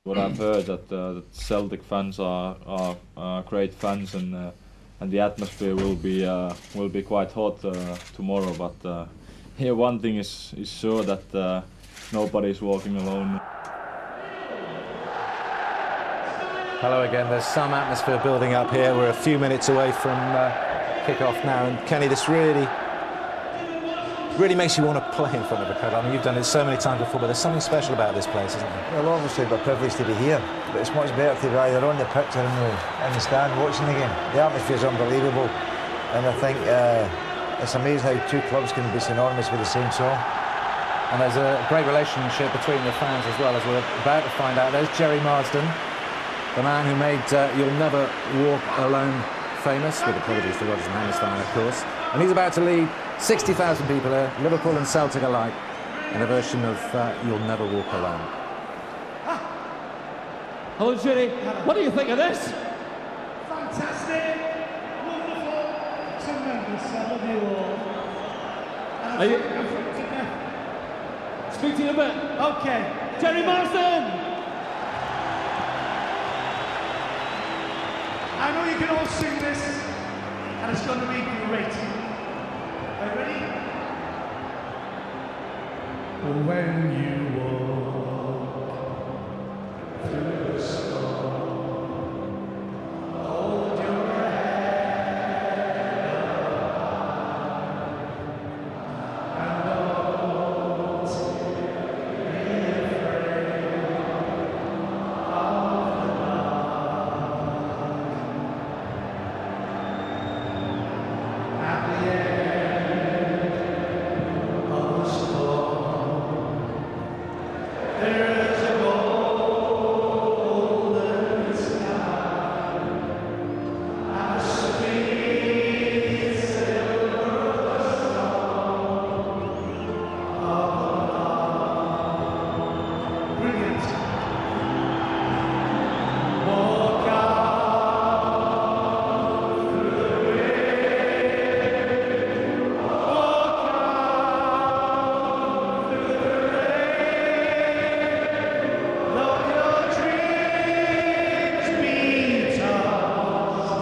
What I've heard that Celtic fans are great fans, and the atmosphere will be quite hot tomorrow. But here one thing is sure, that nobody's walking alone. Hello again. There's some atmosphere building up here. We're a few minutes away from kick-off now, and Kenny, this really makes you want to play in front of a crowd. I mean, you've done it so many times before, but there's something special about this place, isn't there? Well, obviously we're privileged to be here, but it's much better to be either on the pitch or in the stand watching the game. The atmosphere is unbelievable, and I think it's amazing how two clubs can be synonymous with the same song. And there's a great relationship between the fans as well, as we're about to find out. There's Jerry Marsden, the man who made You'll Never Walk Alone famous, with apologies to Rodgers and Hammerstein, of course. And he's about to lead 60,000 people here, Liverpool and Celtic alike, in a version of You'll Never Walk Alone. Hello, Jerry. What do you think of this? Fantastic, wonderful, tremendous. I love you all. Are you... Speak to you a bit. Okay. Jerry Marsden! I know you can all sing this, and it's going to be great. Are you ready? When you walk through the storm, hold your head up, and don't be afraid of the dark. At the end of the storm, there is a golden sky and a sweet silver song of love. Brilliant. Walk out through the rain. Walk out through the rain. Though your dreams be tossed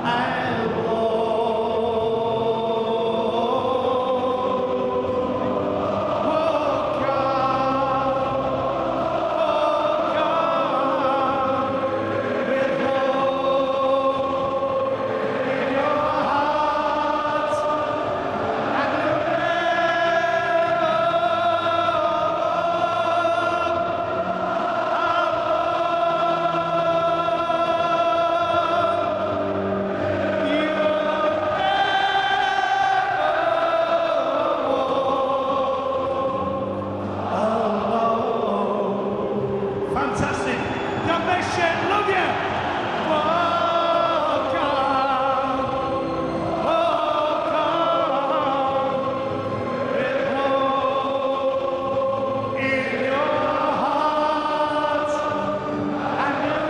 and walk out with hope in your heart, and you'll fantastic. God bless you. Love you. Walk on with hope in your heart, and you'll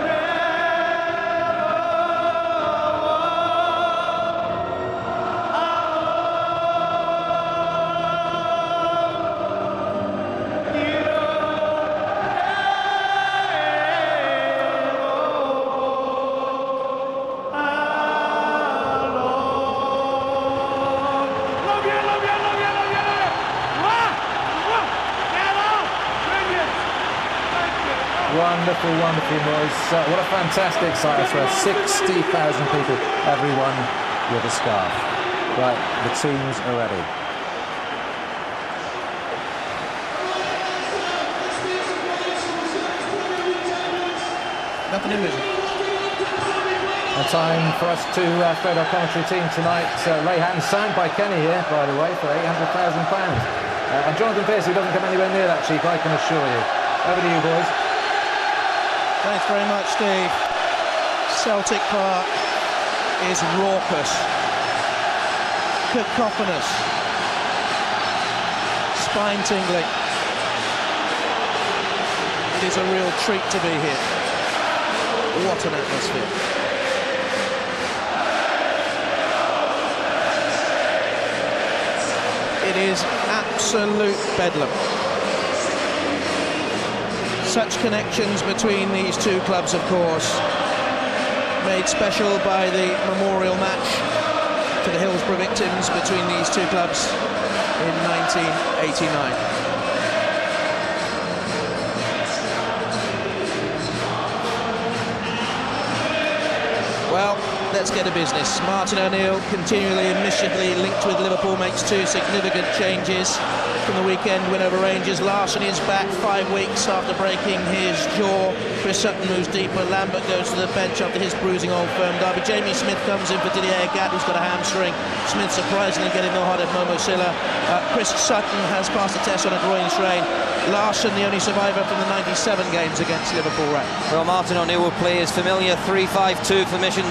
Wonderful, wonderful noise. What a fantastic sight. I swear, 60,000 people, everyone with a scarf. Right, the teams are ready. Nothing in vision. A time for us to fade our commentary team tonight. Lay hands signed by Kenny here, by the way, for £800,000. And Jonathan Pearce, who doesn't come anywhere near that cheap, I can assure you. Over to you, boys. Thanks very much, Steve. Celtic Park is raucous, cacophonous, spine-tingling. It is a real treat to be here. What an atmosphere. It is absolute bedlam. Such connections between these two clubs, of course, made special by the memorial match to the Hillsborough victims between these two clubs in 1989. Well, let's get to business. Martin O'Neill, continually and mischiefully linked with Liverpool, makes two significant changes from the weekend win over Rangers. Larsson is back 5 weeks after breaking his jaw. Chris Sutton moves deeper. Lambert goes to the bench after his bruising Old Firm derby. Jamie Smith comes in for Didier Agathe, who's got a hamstring. Smith surprisingly getting no harder than Momo Silla. Chris Sutton has passed the test on a groin strain. Larsson, the only survivor from the 97 games against Liverpool, right? Well, Martin O'Neill will play his familiar 3-5-2 formation.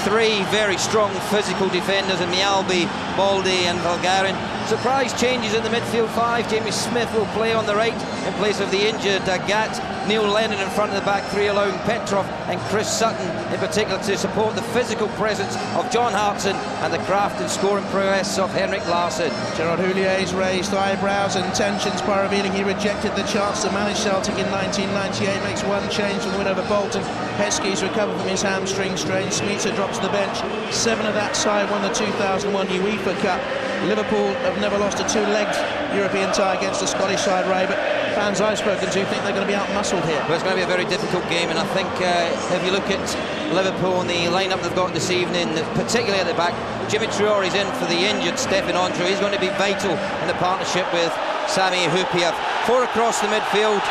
Three very strong physical defenders in Mialbi, Baldi and Bulgarin. Surprise changes in the midfield five. Jamie Smith will play on the right in place of the injured Agathe. Neil Lennon in front of the back three, allowing Petrov and Chris Sutton in particular to support the physical presence of John Hartson and the craft and scoring prowess of Henrik Larsson. Gerard Houlier's raised eyebrows and tensions by revealing he rejected the chance to manage Celtic in 1998. Makes one change from the win over Bolton. Heskey's recovered from his hamstring strain. Smeaton drops to the bench. 7 of that side won the 2001 UEFA Cup. Liverpool have never lost a two-legged European tie against the Scottish side, Ray, but fans I've spoken to think they're going to be out-muscled here. Well, it's going to be a very difficult game, and I think if you look at Liverpool and the lineup they've got this evening, particularly at the back, Jimmy Traore's in for the injured Stephen Andre. He's going to be vital in the partnership with Sami Hyypiä. 4 across the midfield.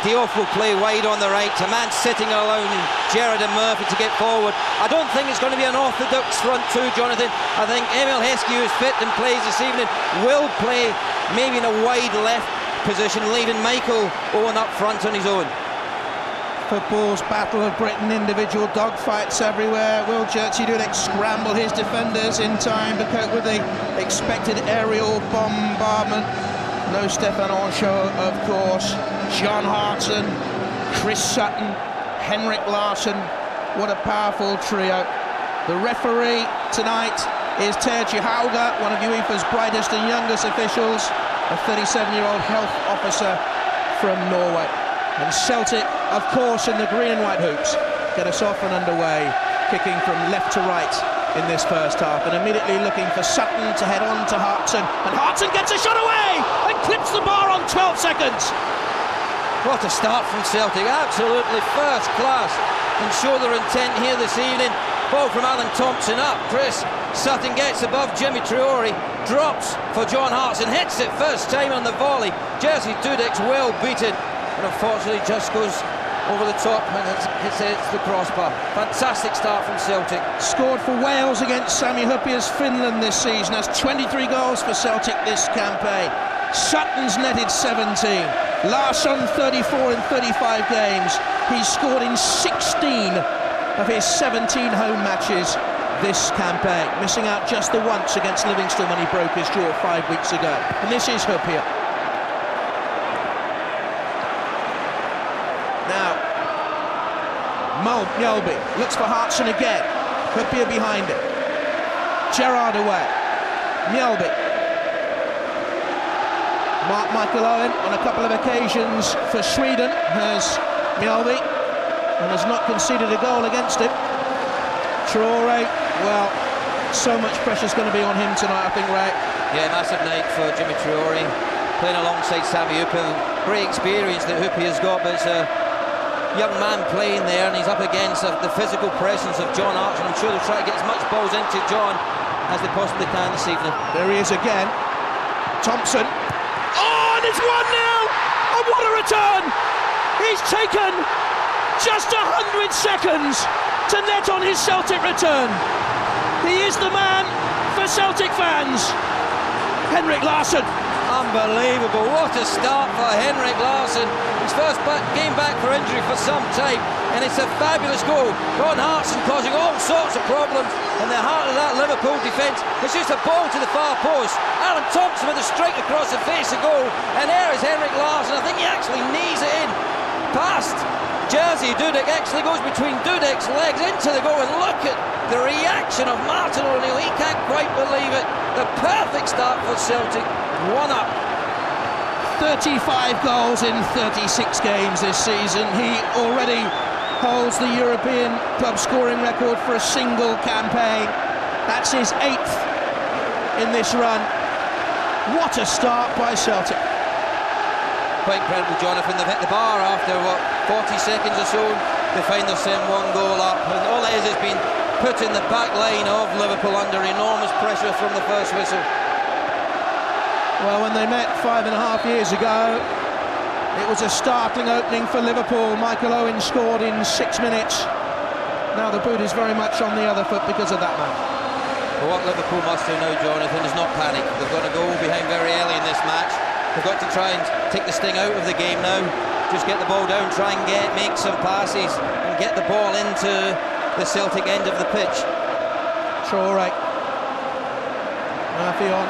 Diouf will play wide on the right. A man sitting alone, Gerrard and Murphy to get forward. I don't think it's going to be an orthodox front two, Jonathan. I think Emil Heskey, who's fit and plays this evening, will play maybe in a wide left position, leaving Michael Owen up front on his own. Football's battle of Britain, individual dogfights everywhere. Will Dudek scramble his defenders in time to cope with the expected aerial bombardment? No Stefan Anshot, of course. John Hartson, Chris Sutton, Henrik Larsson. What a powerful trio. The referee tonight is Terje Hauge, one of UEFA's brightest and youngest officials, a 37-year-old health officer from Norway. And Celtic, of course, in the green and white hoops, get us off and underway, kicking from left to right in this first half, and immediately looking for Sutton to head on to Hartson, and Hartson gets a shot away and clips the bar on 12 seconds. What a start from Celtic, absolutely first class, and show their intent here this evening. Ball from Alan Thompson up, Chris Sutton gets above Jimmy Traore, drops for John Hartson, hits it first time on the volley. Jerzy Dudek's well beaten, and unfortunately just goes over the top and hits the crossbar. Fantastic start from Celtic. Scored for Wales against Sami Hyypiä's Finland this season. Has 23 goals for Celtic this campaign. Sutton's netted 17. Larsson 34 in 35 games. He's scored in 16 of his 17 home matches this campaign, missing out just the once against Livingston when he broke his jaw 5 weeks ago. And this is Hyypiä. Now, Mjällby looks for Hartson again. Hyypiä behind him. Gerrard away. Mjällby. Mark Michael Owen on a couple of occasions for Sweden has Mjällby and has not conceded a goal against him. Traore, well, so much pressure's going to be on him tonight, I think, Ray. Yeah, massive night for Jimmy Traore, playing alongside Sami Hyypiä. Great experience that Hyypiä's got, but it's a young man playing there, and he's up against the physical presence of John Hartson. I'm sure they'll try to get as much balls into John as they possibly can this evening. There he is again. Thompson. Oh, and it's 1-0! And what a return! He's taken just 100 seconds to net on his Celtic return. He is the man for Celtic fans. Henrik Larsson. Unbelievable, what a start for Henrik Larsson. His first game back for injury for some time, and it's a fabulous goal. John Hartson causing all sorts of problems in the heart of that Liverpool defence. It's just a ball to the far post. Alan Thompson with a strike across the face of goal, and there is Henrik Larsson. I think he actually knees it in past Jerzy Dudek, actually goes between Dudek's legs into the goal, and look at the reaction of Martin O'Neill. He can't quite believe it. The perfect start for Celtic, 1 up. 35 goals in 36 games this season. He already holds the European club scoring record for a single campaign. That's his 8th in this run. What a start by Celtic. Quite incredible, Jonathan. They've hit the bar after, 40 seconds or so. They find themselves 1 goal up. And all it is has been put in the back line of Liverpool under enormous pressure from the first whistle. Well, when they met 5.5 years ago, it was a startling opening for Liverpool. Michael Owen scored in 6 minutes. Now the boot is very much on the other foot because of that man. Well, what Liverpool must do now, Jonathan, is not panic. They've got to go behind very early in this match. They've got to try and take the sting out of the game now. Just get the ball down, try and make some passes and get the ball into the Celtic end of the pitch. Traore. Murphy on.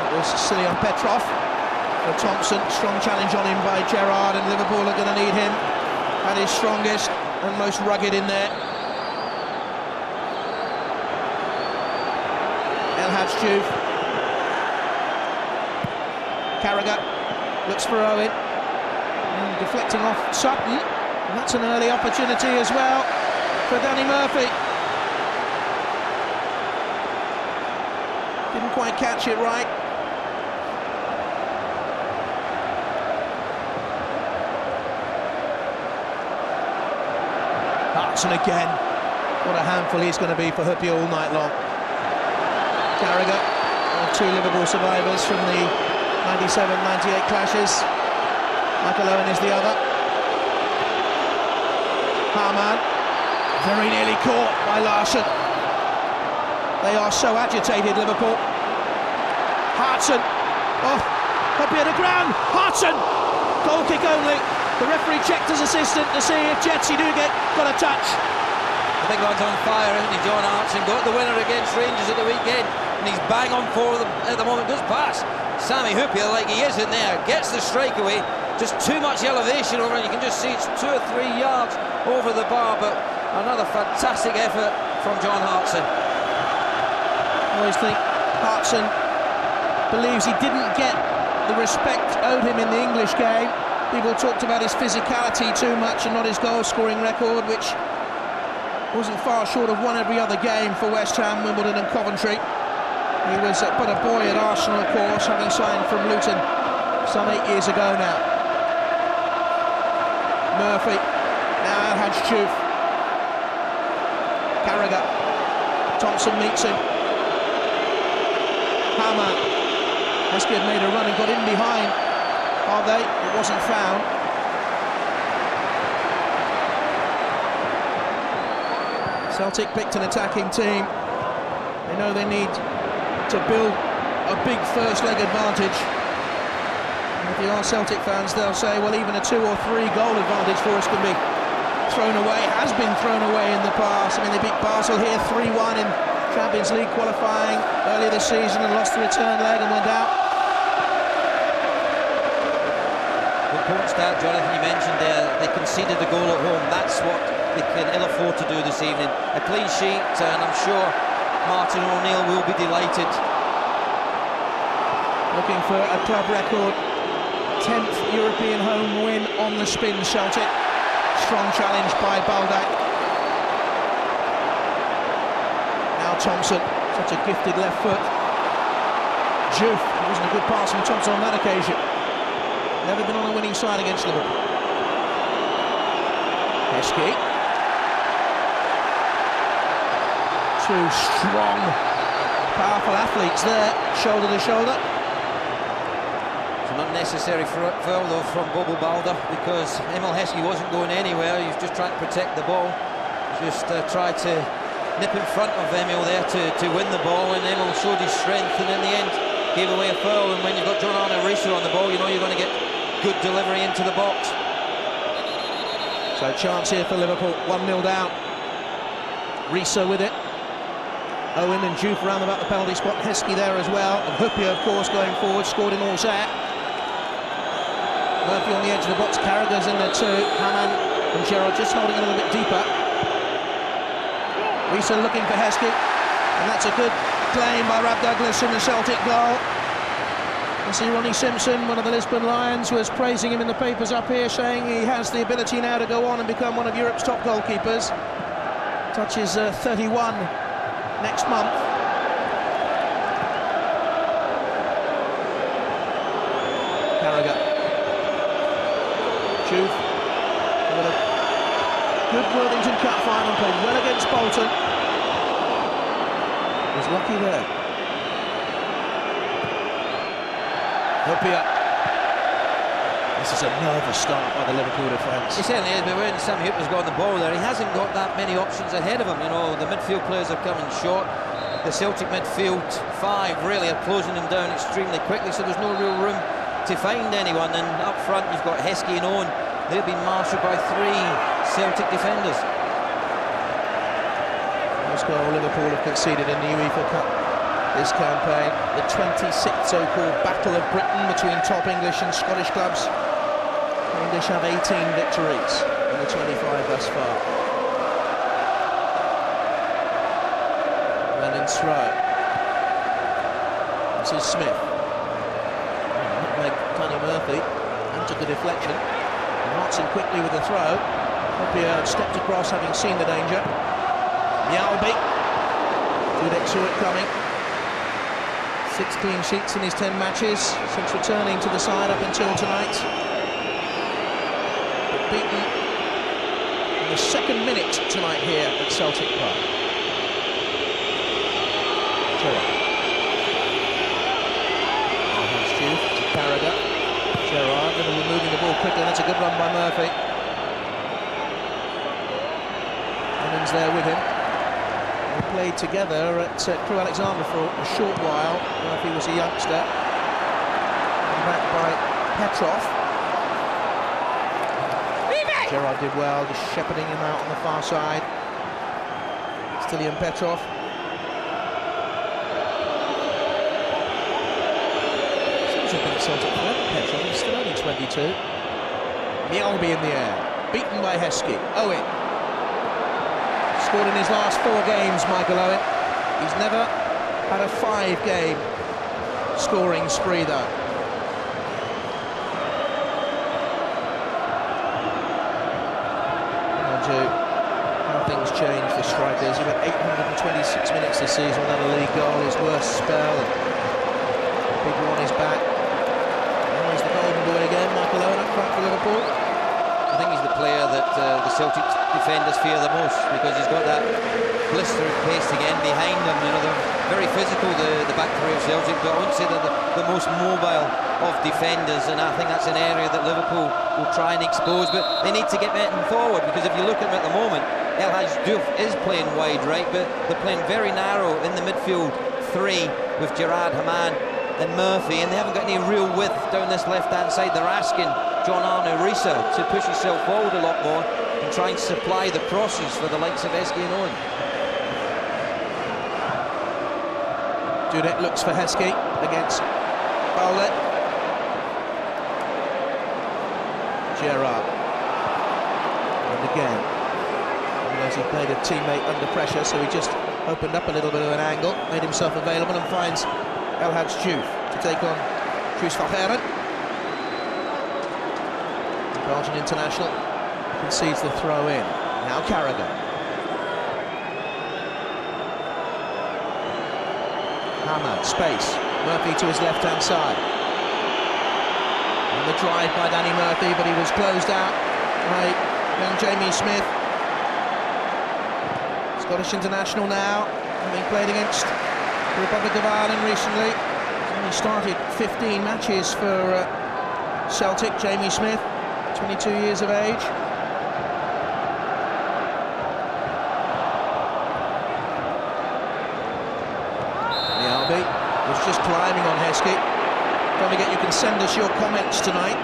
It was silly on Petrov. For Thompson, strong challenge on him by Gerrard, and Liverpool are going to need him at his strongest and most rugged in there. El Hadj Diouf. Carragher looks for Owen, and deflecting off Sutton, and that's an early opportunity as well for Danny Murphy. Didn't quite catch it right. Hartson again. What a handful he's going to be for Huppi all night long. Carragher, 2 Liverpool survivors from the 97-98 clashes. Michael Owen is the other. Harman, very nearly caught by Larsson. They are so agitated, Liverpool. Hartson, Huppi at the ground. Hartson, goal kick only. The referee checked his assistant to see if Jetsy got a touch. I think one's on fire, isn't he, John Hartson? Got the winner against Rangers at the weekend, and he's bang on for them at the moment. Goes past Sami Huppi like he is in there, gets the strike away. Just too much elevation over it. You can just see it's 2 or 3 yards over the bar, but another fantastic effort from John Hartson. I always think Hartson believes he didn't get the respect owed him in the English game. People talked about his physicality too much and not his goal-scoring record, which wasn't far short of one every other game for West Ham, Wimbledon and Coventry. He was but a boy at Arsenal, of course, having signed from Luton some 8 years ago now. Murphy, now El Hadj Diouf. Carragher, Thompson meets him. Harman, Heskey had made a run and got in behind. Are they? It wasn't found. Celtic picked an attacking team. They know they need to build a big first leg advantage. And if you are Celtic fans, they'll say, well, even a 2 or 3 goal advantage for us can be thrown away, has been thrown away in the past. I mean, they beat Basel here 3-1 in Champions League qualifying earlier this season and lost the return leg and went out. Important start, Jonathan, you mentioned there, they conceded the goal at home. That's what they can ill afford to do this evening. A clean sheet, and I'm sure Martin O'Neill will be delighted. Looking for a club record 10th European home win on the spin, Celtic. Strong challenge by Baldak. Now Thompson, such a gifted left foot. Diouf, it wasn't a good pass from Thompson on that occasion. Never been on the winning side against Liverpool. Heskey. 2 strong, powerful athletes there, shoulder to shoulder. It's an unnecessary foul though from Bobo Balder, because Emil Heskey wasn't going anywhere. He was just trying to protect the ball. Just tried to nip in front of Emil there to win the ball, and Emil showed his strength and in the end gave away a foul. And when you've got John Arne Riise on the ball, you know you're going to get good delivery into the box. So chance here for Liverpool, 1-0 down. Riise with it. Owen and Diouf around about the penalty spot. Heskey there as well. And Huppi, of course, going forward, scored in Alzette. Murphy on the edge of the box. Carragher's in there too. Hamann and Gerrard just holding a little bit deeper. Riise looking for Heskey. And that's a good claim by Rab Douglas in the Celtic goal. And see Ronnie Simpson, one of the Lisbon Lions, was praising him in the papers up here, saying he has the ability now to go on and become one of Europe's top goalkeepers. Touches 31 next month. Carragher. Juve. Good Worthington Cup final, played well against Bolton. Was lucky there. Hopia. This is a nervous start by the Liverpool defence. He certainly is, but when Sam Hooper's got the ball there, he hasn't got that many options ahead of him. You know, the midfield players are coming short. The Celtic midfield five really are closing them down extremely quickly, so there's no real room to find anyone. And up front, you've got Heskey and Owen. They've been marshalled by three Celtic defenders. Most goal Liverpool have conceded in the UEFA Cup this campaign. The 26th so-called Battle of Britain between top English and Scottish clubs. The English have 18 victories in the 25 thus far. And in throw. This is Smith. Tony Murphy into the deflection. And Watson quickly with the throw. Hopia stepped across, having seen the danger. Mjalby. Dudek saw it coming. 6 clean sheets in his 10 matches since returning to the side up until tonight. But beaten in the second minute tonight here at Celtic Park. Gerrard. That's Juve to Carragher. Gerrard going to be moving the ball quickly. That's a good run by Murphy. Evans there with him. They played together at Crewe Alexandra for a short while. Murphy was a youngster. And back by Petrov. Gerrard did well, just shepherding him out on the far side. Stilian Petrov. Seems a bit Celtic player, Petrov. He's still only 22. Mjalby in the air. Beaten by Heskey. Owen. Scored in his last 4 games, Michael Owen. He's never had a 5-game scoring spree, though. How things change for strikers. He went 826 minutes this season without a league goal, his worst spell. Big Ron is back. Now he's the golden boy again, Michael Owen up front for Liverpool. I think he's the player that the Celtic defenders fear the most, because he's got that blistering pace again behind him. You know, they're very physical, the back three of Celtic, but I wouldn't say they're the most mobile of defenders, and I think that's an area that Liverpool will try and expose, but they need to get Benton forward, because if you look at him at the moment, El Hadj Diouf is playing wide right, but they're playing very narrow in the midfield three with Gerrard, Hamann and Murphy, and they haven't got any real width down this left-hand side. They're asking John Arne Risa to push himself forward a lot more and try and supply the crosses for the likes of Heskey and Owen. Dudek looks for Heskey against Bowler. Gerrard. And again, as he played a teammate under pressure, so he just opened up a little bit of an angle, made himself available, and finds El Hadj Diouf to take on Truus Valcheren. Belgian international concedes the throw in. Now Carragher. Hamann, space. Murphy to his left-hand side. And the drive by Danny Murphy, but he was closed out by young Jamie Smith. Scottish international now, having played against the Republic of Ireland recently. He's only started 15 matches for Celtic, Jamie Smith. 22 years of age. Mjalby was just climbing on Heskey. Don't forget, you can send us your comments tonight.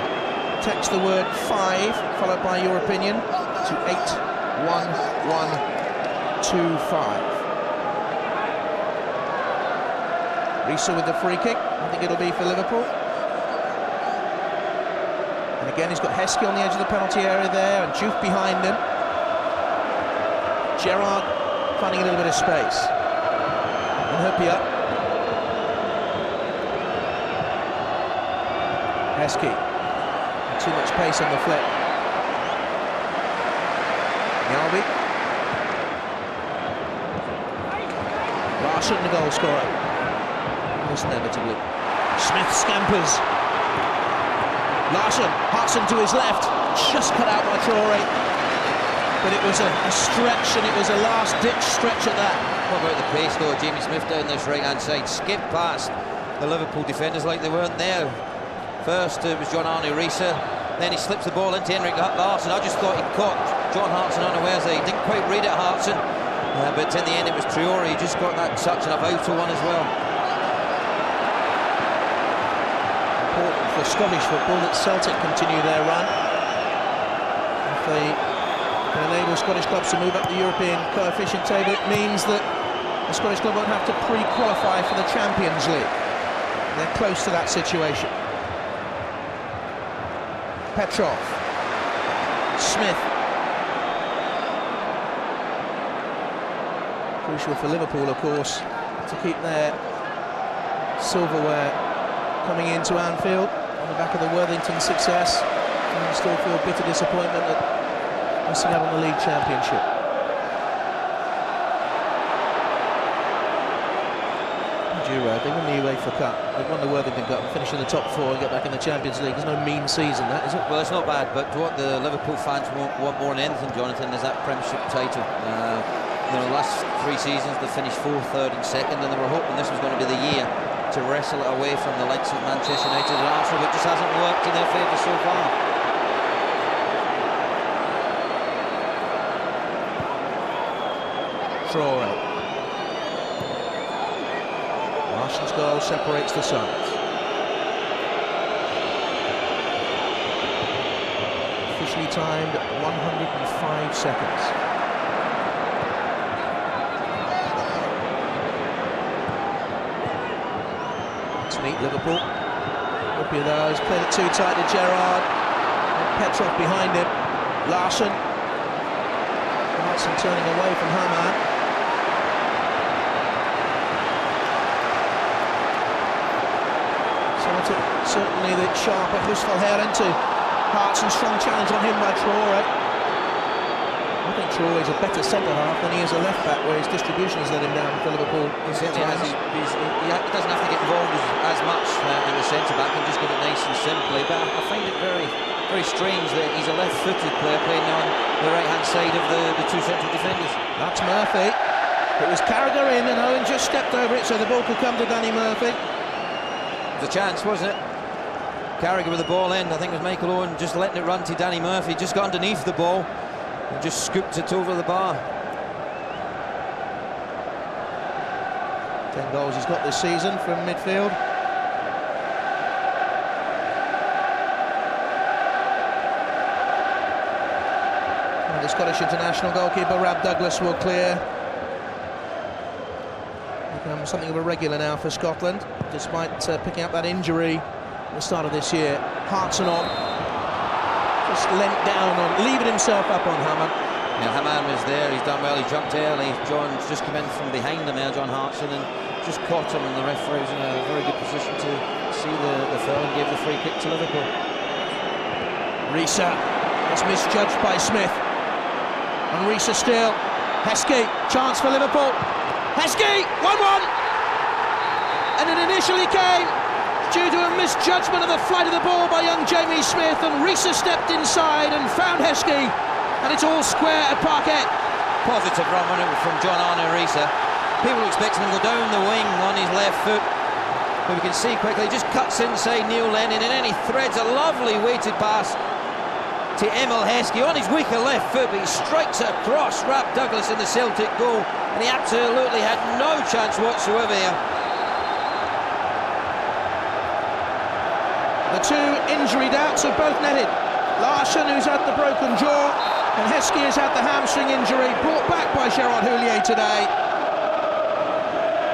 Text the word 5 followed by your opinion to 81125. Risa with the free kick. I think it'll be for Liverpool. And again, he's got Heskey on the edge of the penalty area there, and Diouf behind him. Gerrard finding a little bit of space. And Hopia. Heskey. Too much pace on the flip. Yalby. Larsson, the goal scorer. Almost inevitably. Smith scampers. Larsson, Hartson to his left. Just cut out by Traore. But it was a stretch, and it was a last-ditch stretch at that. What about the pace, though? Jamie Smith down this right-hand side, skipped past the Liverpool defenders like they weren't there. First it was John Arne Riise, then he slips the ball into Henrik Larsson. I just thought he caught John Hartson unawares there. He didn't quite read it, Hartson, but in the end it was Traore. He just got that touch and a vital one as well. Important for Scottish football that Celtic continue their run. If they can enable Scottish clubs to move up the European coefficient table, it means that the Scottish club won't have to pre-qualify for the Champions League. They're close to that situation. Petrov. Smith. Crucial for Liverpool, of course, to keep their silverware coming into Anfield on the back of the Worthington success, and still feel bitter disappointment at missing out on the league championship. They won the UEFA Cup, they've won the Worthington Cup, and finish in the top 4 and get back in the Champions League. There's no mean season, that, is it? Well, it's not bad, but what the Liverpool fans want more than anything, Jonathan, is that Premiership title. The last 3 seasons they finished 4th, 3rd and 2nd, and they were hoping this was going to be the year to wrestle it away from the likes of Manchester United and Arsenal, but it just hasn't worked in their favour so far. Traore. Larsson's goal separates the sides. Officially timed 105 seconds. To meet Liverpool. Rupia though has played it too tight to Gerrard. Petrov behind him. Larsson. Larsson turning away from Hamann. Certainly the sharper Husfeldheren to Hartson. Strong challenge on him by Traore. I think Traore is a better centre-half than he is a left-back, where his distribution has let him down for Liverpool. He certainly has. He doesn't have to get involved as much in the centre-back and just get it nice and simply, but I find it very, very strange that he's a left-footed player playing on the right-hand side of the 2 central defenders. That's Murphy. It was Carragher in, and Owen just stepped over it so the ball could come to Danny Murphy. The chance, wasn't it? Carragher with the ball in. I think it was Michael Owen just letting it run to Danny Murphy. Just got underneath the ball and just scooped it over the bar. 10 goals he's got this season from midfield. And the Scottish international goalkeeper Rab Douglas will clear. Become something of a regular now for Scotland, despite picking up that injury at the start of this year. Hartson on, just leant down on, leaving himself up on Hamann. Yeah, Hamann was there, he's done well, he jumped early. John's just come in from behind him there, John Hartson, and just caught him, and the referee was in a very good position to see the foul and gave the free kick to Liverpool. Riise, that's misjudged by Smith. And Riise still. Heskey, chance for Liverpool. Heskey, 1-1! And it initially came due to a misjudgment of the flight of the ball by young Jamie Smith, and Riise stepped inside and found Heskey, and it's all square at Parkhead. Positive run from John Arne Riise. People expecting him to go down the wing on his left foot, but we can see quickly, he just cuts inside Neil Lennon, and then he threads a lovely weighted pass to Emil Heskey on his weaker left foot, but he strikes it across Rab Douglas in the Celtic goal, and he absolutely had no chance whatsoever here. The 2 injury doubts have both netted. Larsson, who's had the broken jaw, and Heskey has had the hamstring injury, brought back by Gerard Houllier today.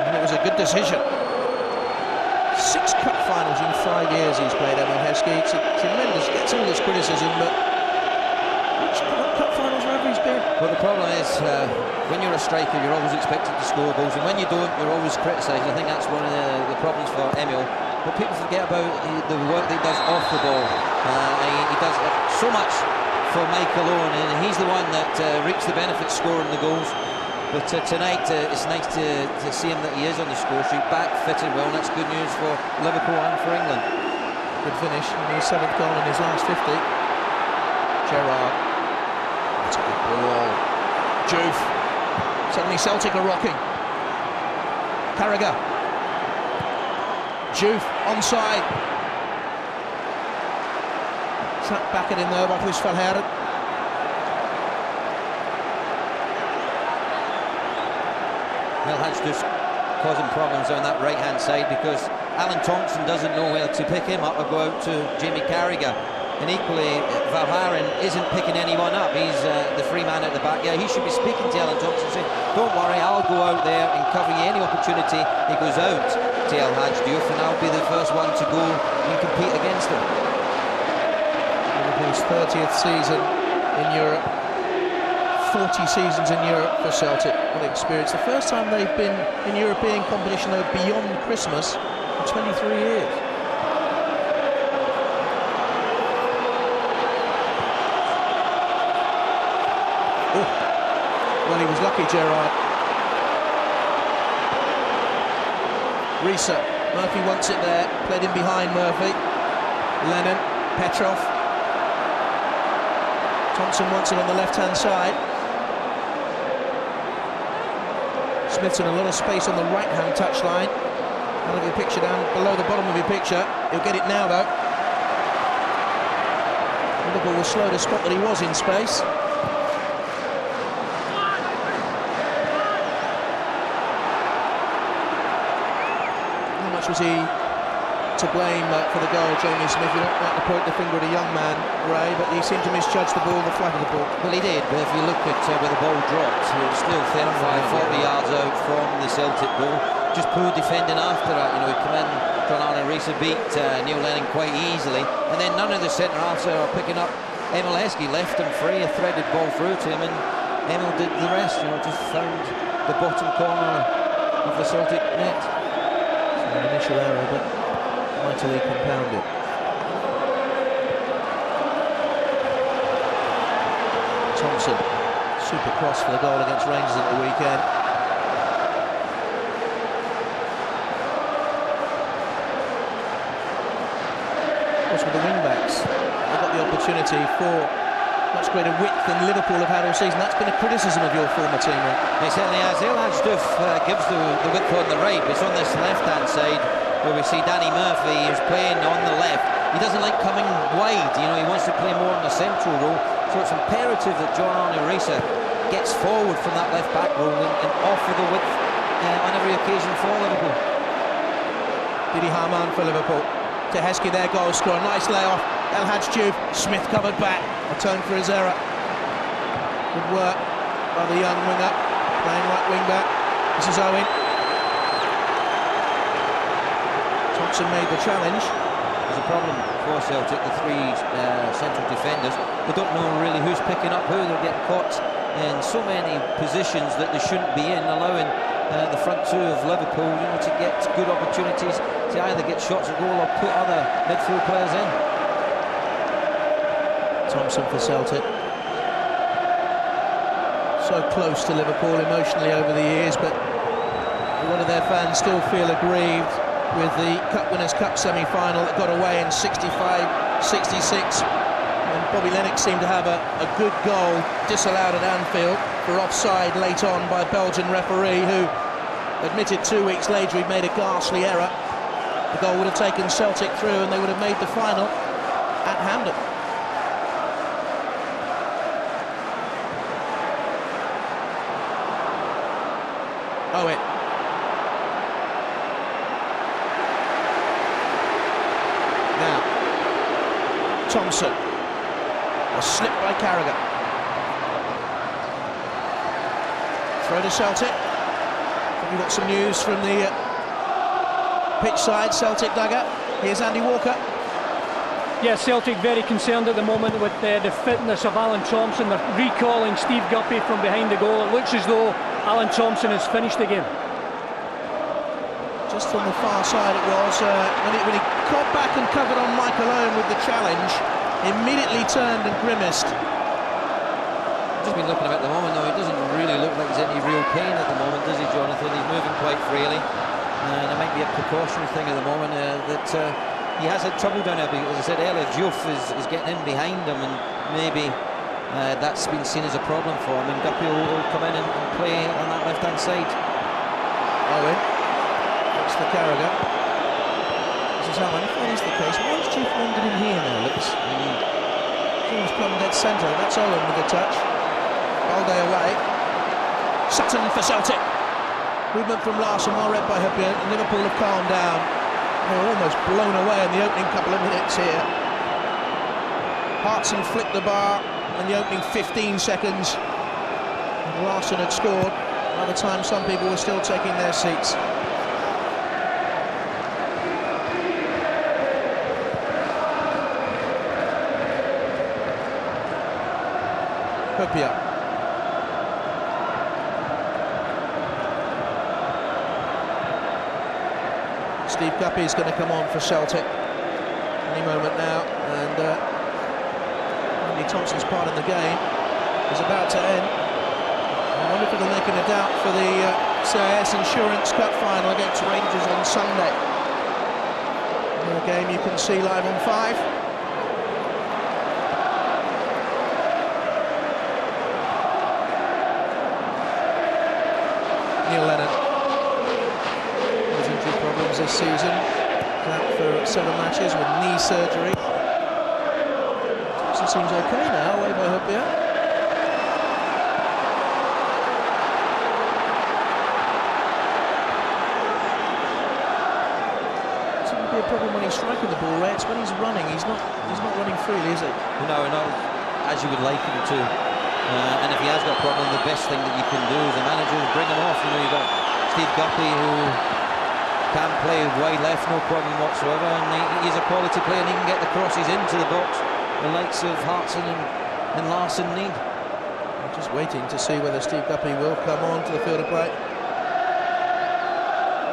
And it was a good decision. 6 cup finals in 5 years he's played, Emil Heskey. It's a tremendous, gets all this criticism, but which cup finals ever he's been? Well, the problem is, when you're a striker, you're always expected to score goals, and when you don't, you're always criticised. I think that's one of the problems for Emil. what people forget about the work that he does off the ball. He does so much for Mike alone, and he's the one that reaps the benefit scoring the goals. But tonight, it's nice to see him that he is on the score sheet, back fitting well, and that's good news for Liverpool and for England. Good finish, and his 7th goal in his last 50. Gerrard. That's a good ball. Juve. Suddenly Celtic are rocking. Carragher. Juve onside. Slapped back at him though by Chris Verheeren. Well, that's just causing problems on that right-hand side because Alan Thompson doesn't know where to pick him up or go out to Jamie Carragher. And equally, Verheeren isn't picking anyone up. He's the free man at the back. Yeah, he should be speaking to Alan Thompson saying, don't worry, I'll go out there and cover you any opportunity. He goes out to El Hadji Diouf and I'll be the first one to go and compete against him. Liverpool's 30th season in Europe. 40 seasons in Europe for Celtic. What experience. The first time they've been in European competition though beyond Christmas in 23 years. Oh, well, he was lucky, Gerrard. Risa, Murphy wants it there, played in behind Murphy. Lennon, Petrov. Thompson wants it on the left-hand side. Smith's in a lot of space on the right-hand touchline. I'll have your picture down below the bottom of your picture. He'll get it now, though. Liverpool was slow to spot that he was in space. How much was he to blame for the goal, Jamie Smith? You don't like to point the finger at a young man, Ray, but he seemed to misjudge the ball, the flat of the ball. Well, he did, but if you look at where the ball dropped, it was still 35, 40 yards out from the Celtic goal. Just poor defending after that. You know, he come in, John-Arne Riise beat Neil Lennon quite easily, and then none of the centre-halves are picking up. Emil Heskey left him free, a threaded ball through to him, and Emil did the rest, you know, just found the bottom corner of the Celtic net. So an initial error, but mightily compounded. Thompson, super cross for the goal against Rangers at the weekend. Of course, with the wing-backs, they've got the opportunity for much greater width than Liverpool have had all season. That's been a criticism of your former team, right? It certainly has. El Hadji Diouf gives the width on the right, but it's on this left-hand side where we see Danny Murphy is playing on the left. He doesn't like coming wide, you know, he wants to play more in the central role, so it's imperative that John-Arne Riise gets forward from that left-back role and offer the width on every occasion for Liverpool. Didi Hamann for Liverpool. To Heskey, their goal scorer. Nice layoff. El Hadji Diouf. Smith covered back. Atoned for his error. Good work by the young winger. Playing right wing back. This is Owen. Thompson made the challenge. There's a problem for Celtic, the three central defenders. They don't know really who's picking up who. They're getting caught in so many positions that they shouldn't be in, allowing the front two of Liverpool, you know, to get good opportunities to either get shots at goal or put other midfield players in. Thompson for Celtic. So close to Liverpool emotionally over the years, but a lot of their fans still feel aggrieved with the Cup Winners' Cup semi-final that got away in 65-66. And Bobby Lennox seemed to have a good goal disallowed at Anfield for offside late on by a Belgian referee who admitted 2 weeks later he'd made a ghastly error. The goal would have taken Celtic through and they would have made the final at Hampden. Owen. Now, Thompson. A slip by Carragher. Throw to Celtic. We've got some news from the pitch side, Celtic dugout. Here's Andy Walker. Yeah, Celtic very concerned at the moment with the fitness of Alan Thompson. They're recalling Steve Guppy from behind the goal. It looks as though Alan Thompson has finished the game. just on the far side it was, when he got back and covered on Michael Owen with the challenge, immediately turned and grimaced. Just been looking at the moment though, it doesn't really look like there's any real pain at the moment, does he, Jonathan? He's moving quite freely, and it might be a precautionary thing at the moment that he has had trouble down there, because as I said earlier, Diouf is getting in behind him, and maybe that's been seen as a problem for him, and Guppy will come in and play on that left-hand side. Owen, looks for Carragher. This is Owen, if that is the case, why is Chief London in here now, looks? He's almost plumb dead centre, that's Owen with a touch. Balde away. Sutton for Celtic. Movement from Larson, well read by Hubbian, and Liverpool have calmed down. They were almost blown away in the opening couple of minutes here. Hartson flicked the bar in the opening 15 seconds. And Larson had scored by the time some people were still taking their seats. Hubbian. Steve Guppy is going to come on for Celtic any moment now, and Andy Thompson's part in the game is about to end. I wonder if it'll make him a doubt for the CIS Insurance Cup final against Rangers on Sunday. A game you can see live on 5. Neil Lennon. Problems this season, out for 7 matches with knee surgery. Thompson seems okay now, away by Hubbian. It's going to be a problem when he's striking the ball, Ray. It's when he's running. He's not running freely, is he? No, not as you would like him to. And if he has got a problem, the best thing that you can do as a manager is bring him off. You know, you've got Steve Guppy, who can play wide left, no problem whatsoever, and he's a quality player, and he can get the crosses into the box, the likes of Hartson and Larson need. I'm just waiting to see whether Steve Guppy will come on to the field of play.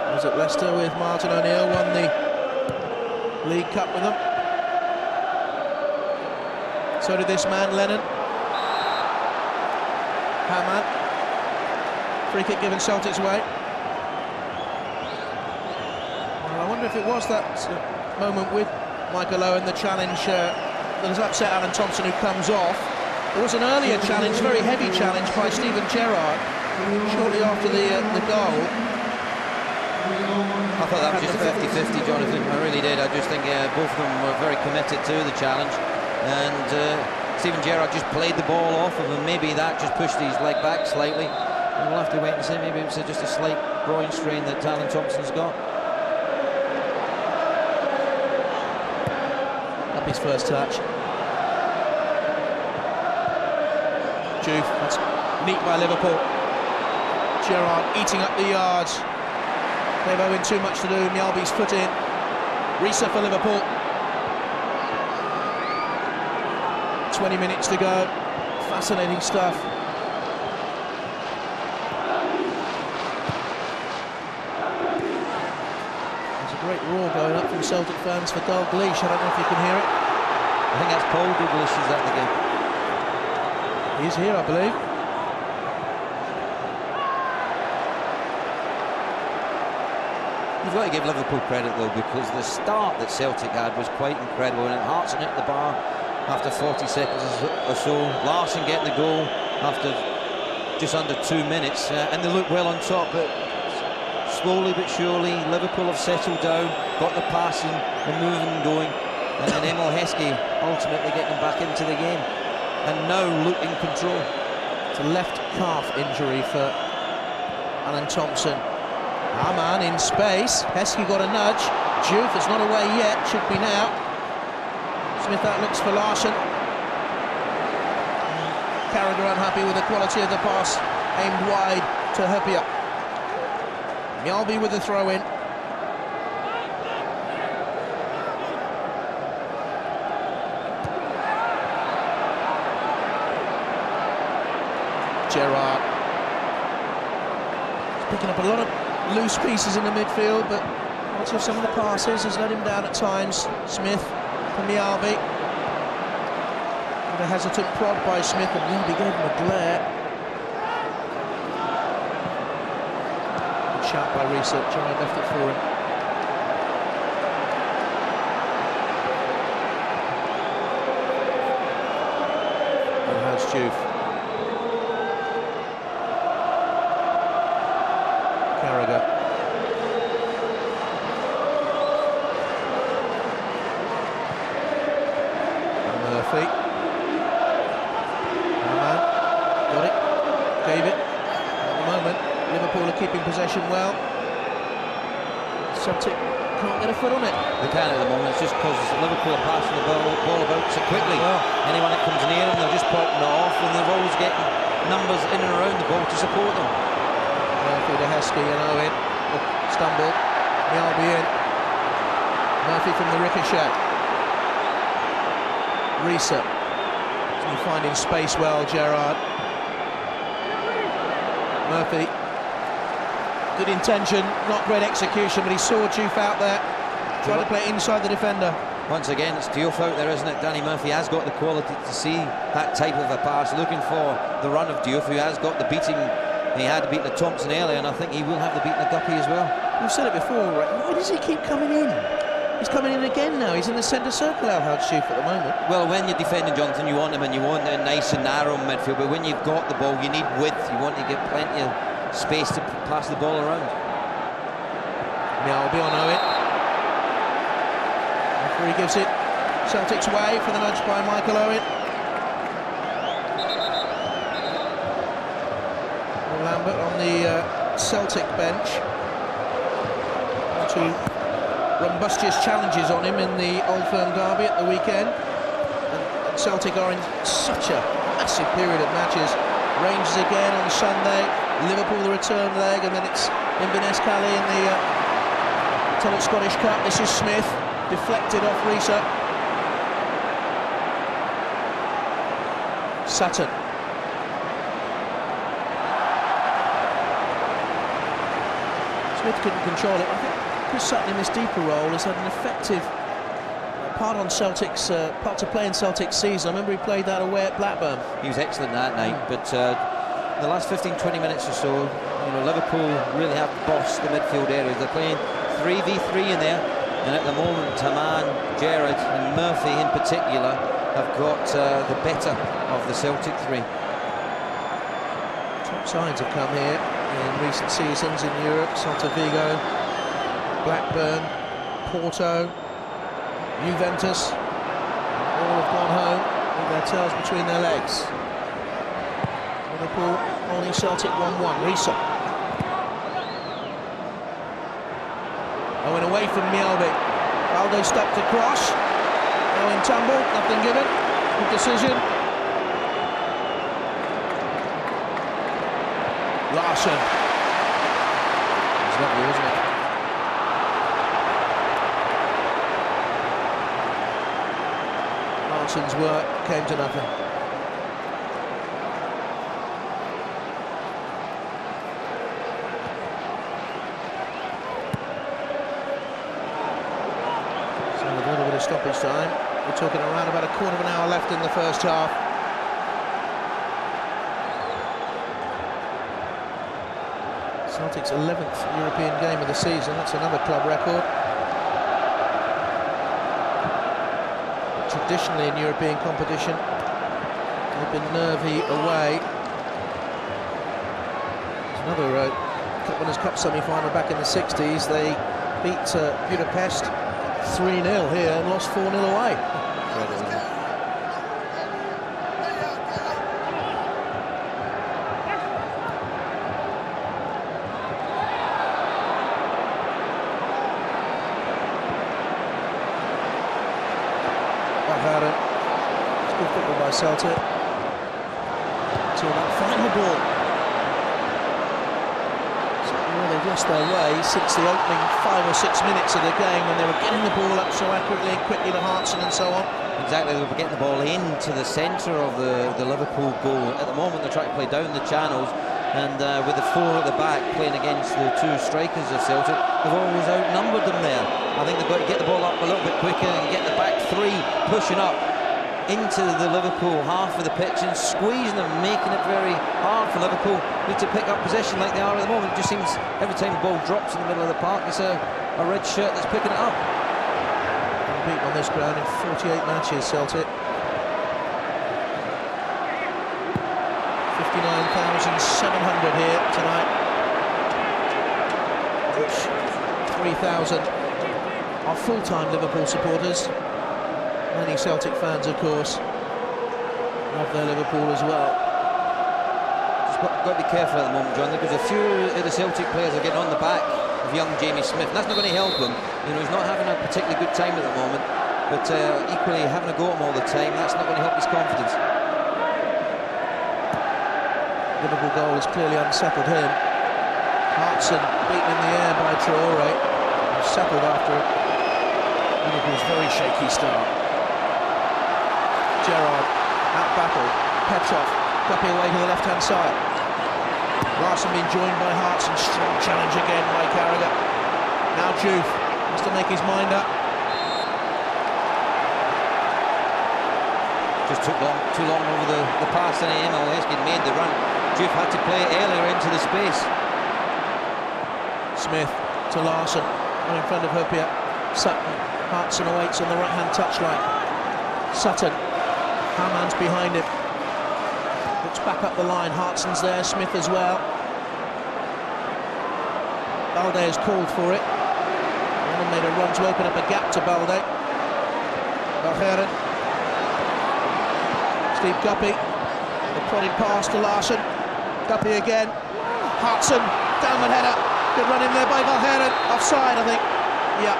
I was at Leicester with Martin O'Neill, won the League Cup with them. So did this man, Lennon. Hamann. Free kick given Celtic's way. I wonder if it was that moment with Michael Owen, the challenge that has upset Alan Thompson, who comes off. There was an earlier challenge, very heavy challenge by Steven Gerrard shortly after the goal. I thought that was just 50-50, Jonathan. I really did. I just think both of them were very committed to the challenge, and Steven Gerrard just played the ball off of him. Maybe that just pushed his leg back slightly. And we'll have to wait and see. Maybe it was just a slight groin strain that Alan Thompson's got. His first touch. Diouf, that's neat by Liverpool. Gerrard eating up the yards. They've Owen too much to do. Mjällby's foot in. Risa for Liverpool. 20 minutes to go. Fascinating stuff. There's a great roar going up from Celtic fans for Dalglish. I don't know if you can hear it. I think that's Paul Douglas is at the game. He's here, I believe. You've got to give Liverpool credit though, because the start that Celtic had was quite incredible, and Hartson hit the bar after 40 seconds or so. Larson getting the goal after just under 2 minutes, and they look well on top, but slowly but surely Liverpool have settled down, got the passing and moving and going, and then Emil Heskey ultimately getting back into the game and now look in control. It's a left calf injury for Alan Thompson. Hamann in space. Heskey got a nudge. Diouf is not away yet, should be now. Smith out looks for Larson. Carragher unhappy with the quality of the pass, aimed wide to Hubbian. Mjällby with the throw in. Gerrard. He's picking up a lot of loose pieces in the midfield, but quality of some of the passes has let him down at times. Smith from Mialbi. A hesitant prod by Smith, and Mialbi gave him a glare. Good shot by Risa. Gerrard left it for him. Juve. Carragher. And Murphy. Got it. Gave it. At the moment, Liverpool are keeping possession well. Celtic can't get a foot on it. They can at the moment. It's just because Liverpool are passing the ball about so quickly. Anyone that comes near them, they're just popping it off, and they're always getting numbers in and around the ball to support them. Murphy to Heskey and Owen. Stumbled. Mialbi in. Murphy from the ricochet. Risa. He's finding space well, Gerrard. Murphy. Good intention, not great execution, but he saw Juve out there. Tried to play inside the defender. Once again, it's Diouf out there, isn't it? Danny Murphy has got the quality to see that type of a pass, looking for the run of Diouf, who has got the beating. He had to beat the Thompson earlier, and I think he will have the beating of Duffy as well. We've said it before, right? Why does he keep coming in? He's coming in again now. He's in the centre circle, Al Hadjouf, at the moment. Well, when you're defending Jonathan, you want him, and you want a nice and narrow midfield, but when you've got the ball, you need width. You want to get plenty of space to pass the ball around. Now it'll be on Owen. Referee gives it Celtic's way for the nudge by Michael Owen. Lambert on the Celtic bench. Two rumbustious challenges on him in the Old Firm derby at the weekend. And Celtic are in such a massive period of matches. Rangers again on Sunday. Liverpool the return leg, and then it's Inverness Cali in the Celtic Scottish Cup. This is Smith, deflected off Risa. Sutton. Smith couldn't control it. I think Chris Sutton in this deeper role has had an effective part on Celtic's part to play in Celtic's season. I remember he played that away at Blackburn. He was excellent that night, but the last 15-20 minutes or so, you know, Liverpool really have bossed the midfield areas. They're playing 3v3 in there, and at the moment Haman, Gerrard and Murphy in particular have got the better of the Celtic three. Top sides have come here in recent seasons in Europe. Celta Vigo, Blackburn, Porto, Juventus, all have gone home with their tails between their legs. Liverpool holding Celtic 1-1. Risa. Owen away from Mialbi. Aldo stepped across. Owen tumbled, nothing given. Good decision. Larson. It's lovely, isn't it? Larson's work came to nothing. Stoppage time. We're talking around about a quarter of an hour left in the first half. Celtic's 11th European game of the season. That's another club record. Traditionally in European competition, they've been nervy away. There's another Cup Winners' Cup semi-final back in the 60s. They beat Budapest 3-0 here and lost 4-0 away. It's good football by Celtic. To that final ball. They've lost their way since the opening 5 or 6 minutes of the game when they were getting the ball up so accurately and quickly to Hartson and so on. Exactly, they were getting the ball into the centre of the Liverpool goal. At the moment they're trying to play down the channels, And with the 4 at the back playing against the 2 strikers of Celtic, they've always outnumbered them there. I think they've got to get the ball up a little bit quicker and get the back 3 pushing up into the Liverpool half of the pitch and squeezing them, making it very hard for Liverpool to pick up possession like they are at the moment. It just seems every time the ball drops in the middle of the park, it's a red shirt that's picking it up. Beaten on this ground in 48 matches, Celtic. 59,700 here tonight. 3,000 are full-time Liverpool supporters. Many Celtic fans, of course, love their Liverpool as well. Just got to be careful at the moment, John, because a few of the Celtic players are getting on the back of young Jamie Smith. And that's not going to help him. You know, he's not having a particularly good time at the moment, but equally having a go at him all the time, that's not going to help his confidence. Liverpool goal has clearly unsettled him. Hartson beaten in the air by Traore, settled after Liverpool's very shaky start. Gerrard out-battled, Petrov, Guppy away to the left-hand side. Larsson being joined by Hartson, strong challenge again by Carragher. Now Juve has to make his mind up. Just took too long over the pass, and Emil Heskey made the run. Juve had to play it earlier into the space. Smith to Larsson, and in front of Hupia. Sutton, Hartson awaits on the right-hand touchline. Sutton, Hammond's behind him. Looks back up the line, Hartson's there, Smith as well. Balde has called for it. And made a run to open up a gap to Balde. Valgeren. Steve Guppy. The prodded pass to Larsson. Guppy again. Hartson, downward header. Good run in there by Valgeren. Offside, I think. Yeah.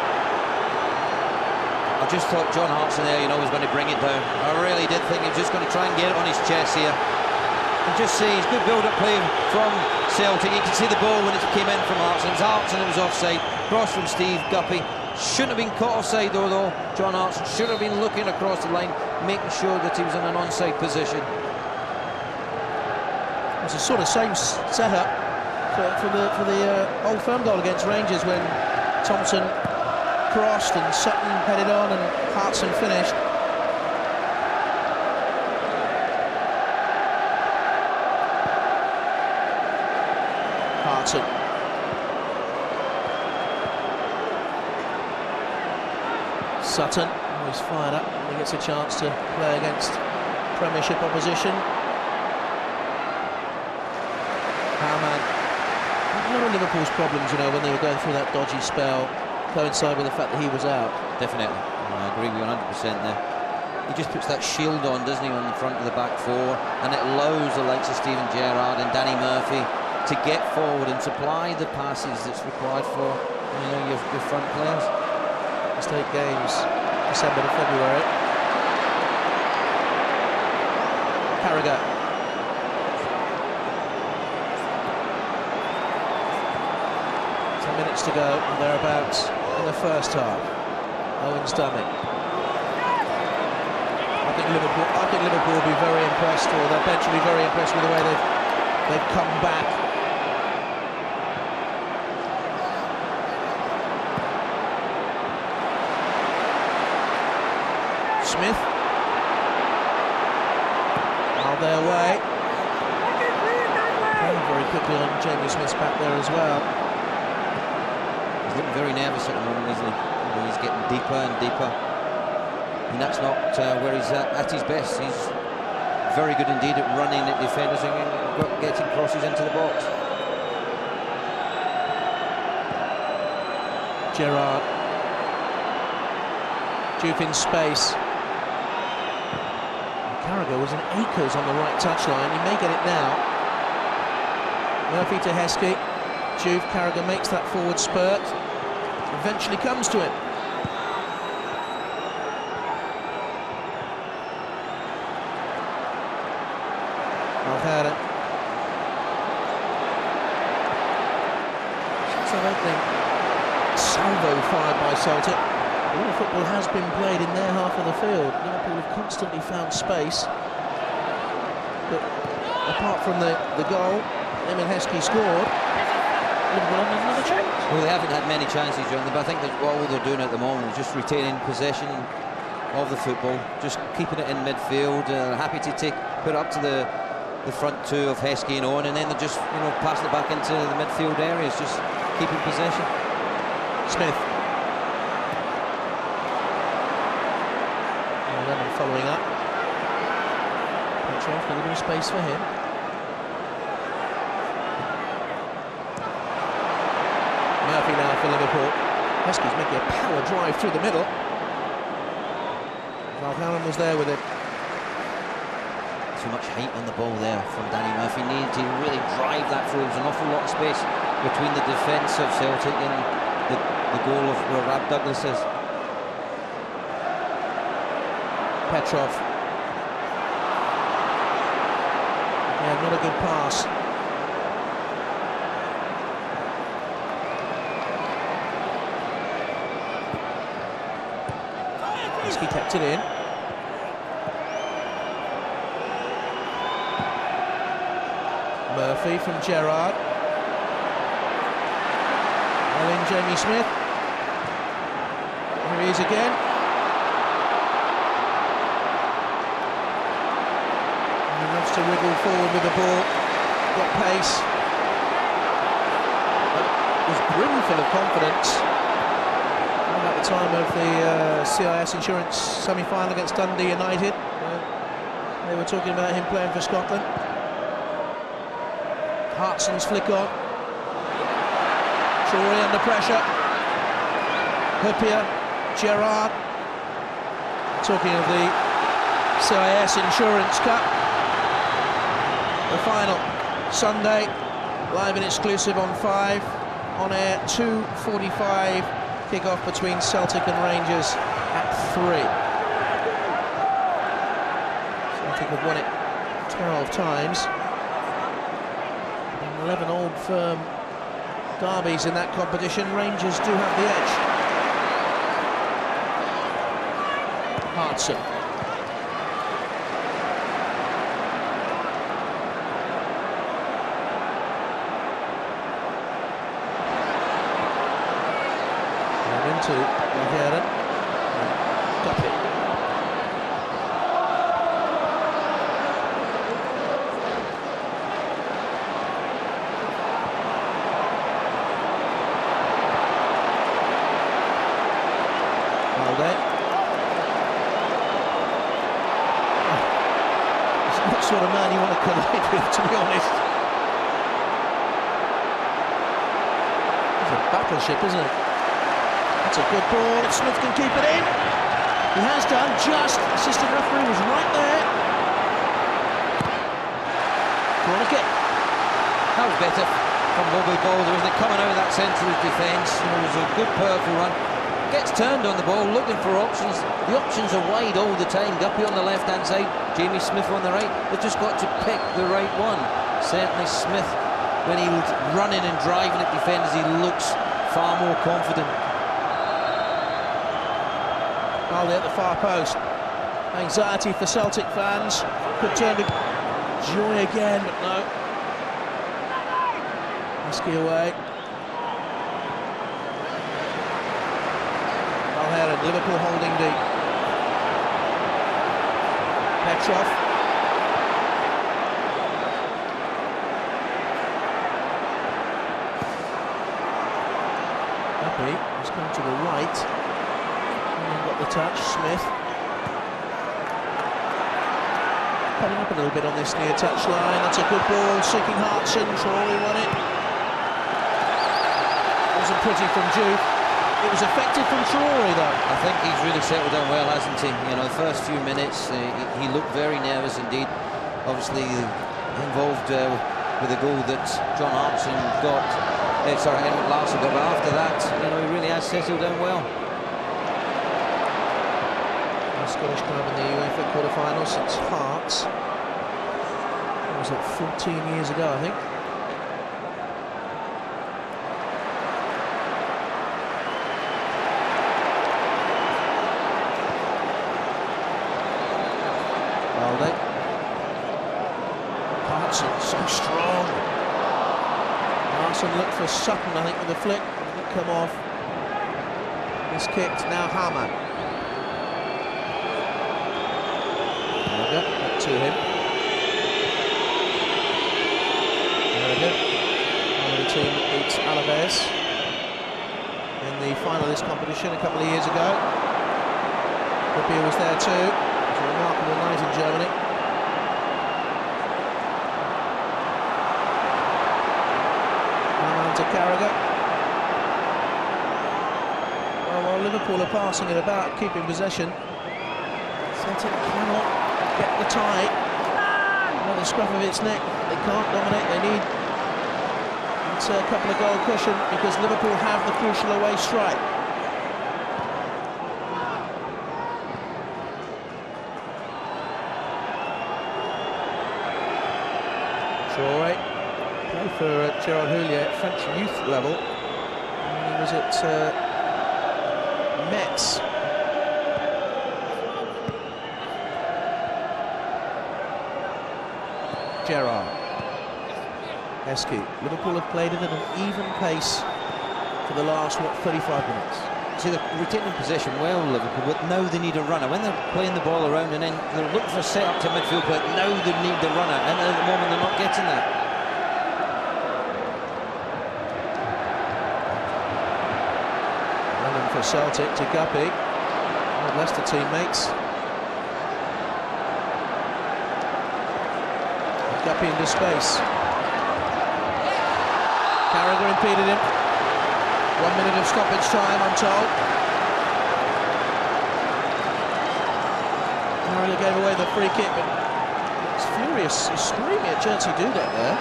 I just thought John Hartson there, was going to bring it down. I really did think he was just going to try and get it on his chest here. You just see his good build-up play from Celtic. You can see the ball when it came in from Hartson. It was Hartson, it was offside. Cross from Steve Guppy. Shouldn't have been caught offside though. John Hartson should have been looking across the line, making sure that he was in an onside position. It's a sort of same setup for the Old Firm goal against Rangers when Thompson crossed and Sutton headed on and Hartson finished. Hartson. Sutton, always fired up when he gets a chance to play against Premiership opposition. Hammond. One of Liverpool's problems, when they were going through that dodgy spell, coincide with the fact that he was out. Definitely. I agree with you 100% there. He just puts that shield on, doesn't he, on the front of the back 4, and it allows the likes of Steven Gerrard and Danny Murphy to get forward and supply the passes that's required for your front players. Last 8 games, December to February. Carragher. 10 minutes to go, and thereabouts in the first half. Owen's dummy. I think Liverpool will be very impressed, or their bench will be very impressed with the way they've come back. Smith. Now their way. Very quickly on Jamie Smith's back there as well. He's looking very nervous at the moment, isn't he? He's getting deeper and deeper. And that's not where he's at his best. He's very good indeed at running at defenders and getting crosses into the box. Gerrard. Juve in space. Carragher was in acres on the right touchline. He may get it now. Murphy to Heskey. Juve, Carragher makes that forward spurt. Eventually comes to him. Valgeren. It's an opening salvo fired by Celtic. All the football has been played in their half of the field. Liverpool have constantly found space. But apart from the goal, Emil Heskey scored. Liverpool have another chance. Well, they haven't had many chances, John, but I think that what all they're doing at the moment is just retaining possession of the football, just keeping it in midfield, happy to put it up to the front two of Heskey and Owen, and then they're just, you know, passing it back into the midfield areas, just keeping possession. Smith. 11 following up. Petrov, a little bit of space for him. Murphy now for Liverpool. Heskey's making a power drive through the middle. Valgaeren was there with it. Too much height on the ball there from Danny Murphy. Needed to really drive that through. There's an awful lot of space between the defence of Celtic and the goal of where Rab Douglas is. Petrov. Yeah, not a good pass. Heskey kept it in. Murphy from Gerrard. And then Jamie Smith. Here he is again. And he loves to wriggle forward with the ball. Got pace. Was brimful of confidence. At the time of the CIS Insurance semi-final against Dundee United, they were talking about him playing for Scotland. Hartson's flick on. Traore under pressure. Huppier, Gerrard. Talking of the CIS Insurance Cup. The final, Sunday, live and exclusive on 5, on air 2:45. Kick-off between Celtic and Rangers at 3. Celtic have won it 12 times. 11 old firm derbies in that competition. Rangers do have the edge. Hartson. To Valgaeren. Guppy. Valde. He's not the sort of man you want to collide with, to be honest. It's a battleship, isn't it? It's a good ball, Smith can keep it in. He has done, just. Assistant referee was right there. Corner kick. That was better from Bobby Boulder, isn't it? Coming out of that centre of defence. It was a good, powerful run. Gets turned on the ball, looking for options. The options are wide all the time. Guppy on the left-hand side, Jamie Smith on the right. They've just got to pick the right one. Certainly Smith, when he's running and driving at defenders, he looks far more confident. Valde at the far post. Anxiety for Celtic fans. Could turn to joy again, but no. Heskey away. Valgaeren, Liverpool holding deep. Petrov. Guppy has come to the right. Got the touch, Smith. Coming up a little bit on this near touch line. That's a good ball, seeking Hartson. Traore won it. Wasn't pretty from Jude. It was effective from Traore, though. I think he's really settled down well, hasn't he? You know, the first few minutes, he looked very nervous indeed. Obviously involved with the goal that John Hartson got. Henrik Larsson got, but after that, you know, he really has settled down well. Scottish club in the UEFA quarter-final since Hearts. That was like 14 years ago, I think. Valde. Hartson, so strong. Larson looked for Sutton, I think, with the flick. Didn't come off. He's kicked, now Hamann. Back to him. One of the team that beats Alaves in the final of this competition a couple of years ago. Liverpool was there too. It was a remarkable night in Germany. Hamann to Carragher. Well, while Liverpool are passing it about, keeping possession, Celtic cannot get the tie. Another scruff of its neck. They can't dominate. They need a couple of goal cushion because Liverpool have the crucial away strike. Traore played for Gerard Houllier at French youth level. And he was at Metz. Gerrard. Heskey. Liverpool have played it at an even pace for the last, 35 minutes. See, they're retaining possession well, Liverpool, but now they need a runner. When they're playing the ball around and then they're looking for a set-up to midfield, but now they need the runner, and at the moment they're not getting that. Running for Celtic to Guppy. Leicester teammates. Guppy into space. Carragher impeded him. 1 minute of stoppage time, I'm told. Carragher gave away the free kick, but he's furious. He's screaming at Jerzy Dudek there.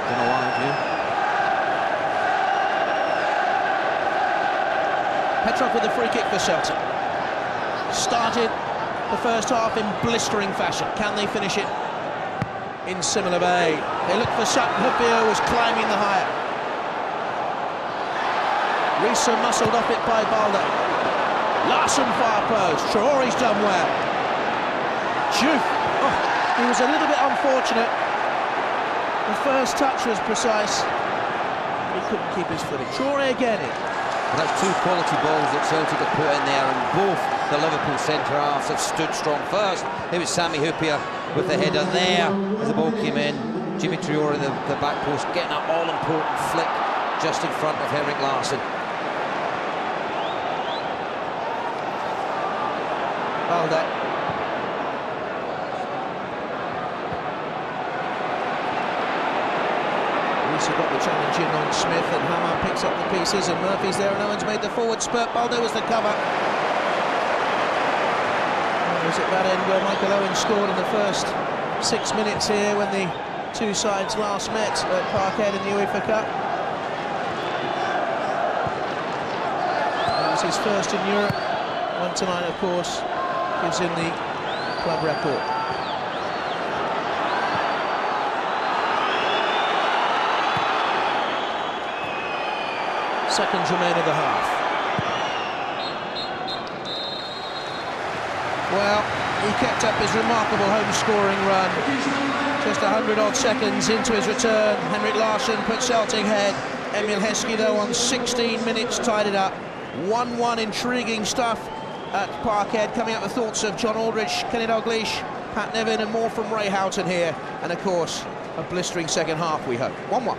Don't know why, do you? Petrov with the free kick for Celtic. Started the first half in blistering fashion. Can they finish it in similar vein? They look for Sutton. Hupio was climbing the higher. Risa muscled off it by Balde. Larson far post. Traore's done well. Juve. Oh, he was a little bit unfortunate. The first touch was precise. He couldn't keep his footing. Traore again in. That's two quality balls that Celtic have put in there, and both the Liverpool centre-halves have stood strong. First, it was Sami Hupia with the header there as the ball came in. Jimmy Traore, the back post, getting that all-important flick just in front of Henrik Larsson. Balde. Risa got the challenge in on Smith, and Hamann picks up the pieces, and Murphy's there, and Owens made the forward spurt. Balde was the cover. It was at that end where Michael Owen scored in the first 6 minutes here when the two sides last met at Parkhead in the UEFA Cup. That was his first in Europe. One tonight, of course, gives him the club record. Seconds remain of the half. Well, he kept up his remarkable home scoring run. Just 100-odd seconds into his return, Henrik Larsson put Celtic ahead. Emil Heskey, though, on 16 minutes, tied it up. 1-1, intriguing stuff at Parkhead. Coming up, the thoughts of John Aldridge, Kenny Dalglish, Pat Nevin, and more from Ray Houghton here. And, of course, a blistering second half, we hope. 1-1.